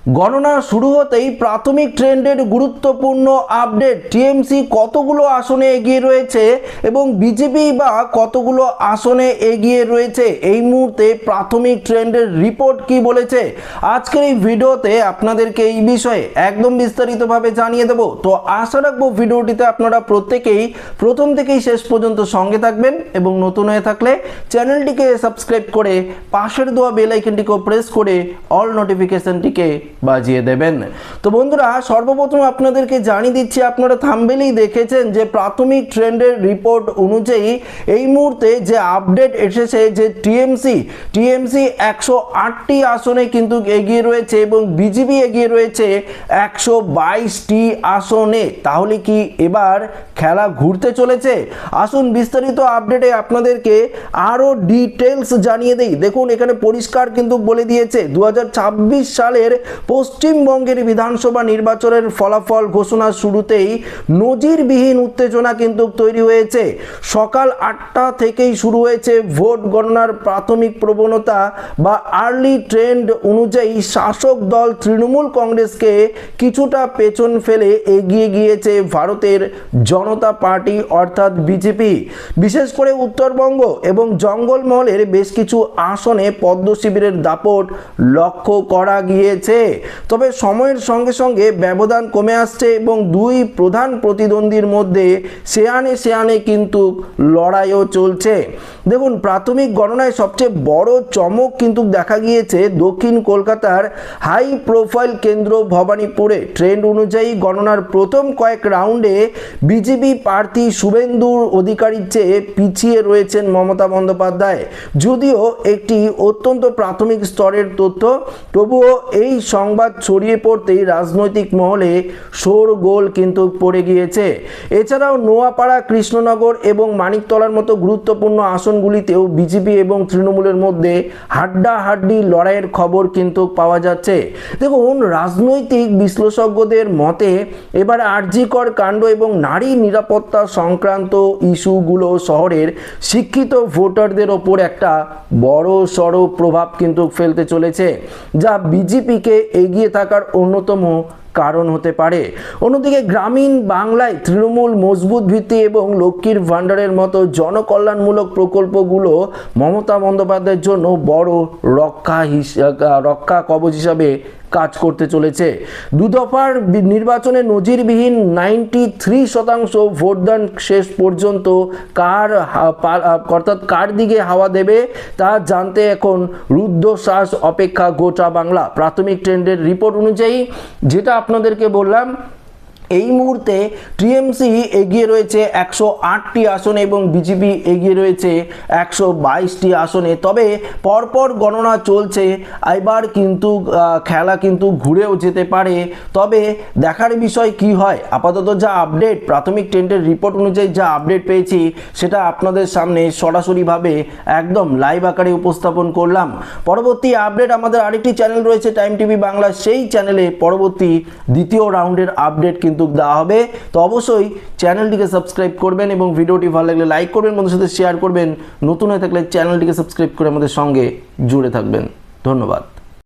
গণনা শুরু হতেই প্রাথমিক ট্রেন্ডের গুরুত্বপূর্ণ আপডেট। টিএমসি কতগুলো আসনে এগিয়ে রয়েছে এবং বিজেপি বা কতগুলো আসনে এগিয়ে রয়েছে, এই মুহূর্তে প্রাথমিক ট্রেন্ডের রিপোর্ট কি বলেছে, আজকের এই ভিডিওতে আপনাদেরকে এই বিষয়ে একদম বিস্তারিতভাবে জানিয়ে দেব। তো আশা রাখবো ভিডিওটিতে আপনারা প্রত্যেকেই প্রথম থেকেই শেষ পর্যন্ত সঙ্গে থাকবেন এবং নতুন হয়ে থাকলে চ্যানেলটিকে সাবস্ক্রাইব করে পাশের দেওয়া বেল আইকনটিকে প্রেস করে অল নোটিফিকেশনটিকে বাজিয়ে দেবেন। তো বন্ধুরা, সর্বপ্রথম আপনাদেরকে জানিয়ে দিচ্ছি, আপনারা থাম্বনেলেই দেখেছেন যে প্রাথমিক ট্রেন্ডের রিপোর্ট অনুযায়ী এই মুহূর্তে যে আপডেট এসেছে যে টিএমসি 108টি আসনে কিন্তু এগিয়ে রয়েছে এবং বিজেপি এগিয়ে রয়েছে 122টি আসনে। তাহলে কি এবার খেলা ঘুরতে চলেছে? আসুন বিস্তারিত আপডেটে আপনাদেরকে আরও ডিটেলস জানিয়ে দেই। দেখুন, এখানে পরিষ্কার কিন্তু বলে দিয়েছে 2026 সালের পশ্চিমবঙ্গের বিধানসভা নির্বাচনের ফলাফল ঘোষণার শুরুতেই নজিরবিহীন উত্তেজনা কিন্তু তৈরি হয়েছে। সকাল 8টা থেকেই শুরু হয়েছে ভোট গণনার প্রাথমিক প্রবণতা বা আর্লি ট্রেন্ড অনুযায়ী শাসক দল তৃণমূল কংগ্রেসকে কিছুটা পেছন ফেলে এগিয়ে গিয়েছে ভারতের জনতা পার্টি অর্থাৎ বিজেপি। বিশেষ করে উত্তরবঙ্গ এবং জঙ্গলমহলের বেশ কিছু আসনে পদ্ম শিবিরের দাপট লক্ষ্য করা গিয়েছে। তবে সময়ের সঙ্গে সঙ্গে ব্যবধান কমে আসছে এবং দুই প্রধান প্রতিদ্বন্দ্বীর মধ্যে সেয়ানে কিন্তু লড়াইও চলছে। দেখুন, প্রাথমিক গণনায় সবচেয়ে বড় চমক কিন্তু দেখা গিয়েছে দক্ষিণ কলকাতার হাই প্রোফাইল কেন্দ্র ভবানীপুরে। ট্রেন্ড অনুযায়ী গণনার প্রথম কয়েক রাউন্ডে বিজেপি প্রার্থী শুভেন্দু অধিকারীর চেয়ে পিছিয়ে রয়েছেন মমতা বন্দ্যোপাধ্যায়। যদিও একটি অত্যন্ত প্রাথমিক স্তরের তথ্য, তবুও এই সংবাদ ছড়িয়ে পড়তেই রাজনৈতিক মহলে শোরগোল কিন্তু পড়ে গিয়েছে। এছাড়াও নোয়াপাড়া, কৃষ্ণনগর এবং মানিকতলার মতো গুরুত্বপূর্ণ আসনগুলিতেও বিজেপি এবং তৃণমূলের মধ্যে হাড্ডাহাড্ডি লড়াইয়ের খবর কিন্তু পাওয়া যাচ্ছে। দেখুন, রাজনৈতিক বিশ্লেষকদের মতে এবার আরজিকর কাণ্ড এবং নারী নিরাপত্তা সংক্রান্ত ইস্যুগুলো শহরের শিক্ষিত ভোটারদের ওপর একটা বড় সড় প্রভাব কিন্তু ফেলতে চলেছে, যা বিজেপিকে এগিয়ে থাকার অন্যতম কারণ হতে পারে। অন্যদিকে গ্রামীণ বাংলায় তৃণমূল মজবুত ভিত্তি এবং লক্ষ্মীর ভাণ্ডারের মতো জনকল্যাণমূলক প্রকল্পগুলো মমতা বন্দ্যোপাধ্যায়ের জন্য বড় রক্ষা কবচ হিসাবে কাজ করতে চলেছে। দুদফার নির্বাচনে নজিরবিহীন 93% ভোটদান শেষ পর্যন্ত কার দিকে হাওয়া দেবে তা জানতে এখন রুদ্ধশ্বাস অপেক্ষা গোটা বাংলা। প্রাথমিক ট্রেন্ডের রিপোর্ট অনুযায়ী যেটা আপনাদেরকে বললাম, এই মুহূর্তে টিএমসি এগিয়ে রয়েছে 108টি আসনে এবং বিজেপি এগিয়ে রয়েছে 122টি আসনে। তবে পরপর গণনা চলছে, এবার কিন্তু খেলা কিন্তু ঘুরেও যেতে পারে। তবে দেখার বিষয় কি হয়। আপাতত যা আপডেট, প্রাথমিক ট্রেন্ডের রিপোর্ট অনুযায়ী যা আপডেট পেয়েছি সেটা আপনাদের সামনে সরাসরিভাবে একদম লাইভ আকারে উপস্থাপন করলাম। পরবর্তী আপডেট আমাদের আরেকটি চ্যানেল রয়েছে টাইম টিভি বাংলা, সেই চ্যানেলে পরবর্তী দ্বিতীয় রাউন্ডের আপডেট কিন্তু দেওয়া হবে। তো অবশ্যই চ্যানেলটিকে সাবস্ক্রাইব করবেন এবং ভিডিওটি ভালো লাগলে লাইক করবেন, বন্ধুদের সাথে শেয়ার করবেন। নতুন হয়ে থাকলে চ্যানেলটিকে সাবস্ক্রাইব করে আমাদের সঙ্গে জুড়ে থাকবেন। ধন্যবাদ।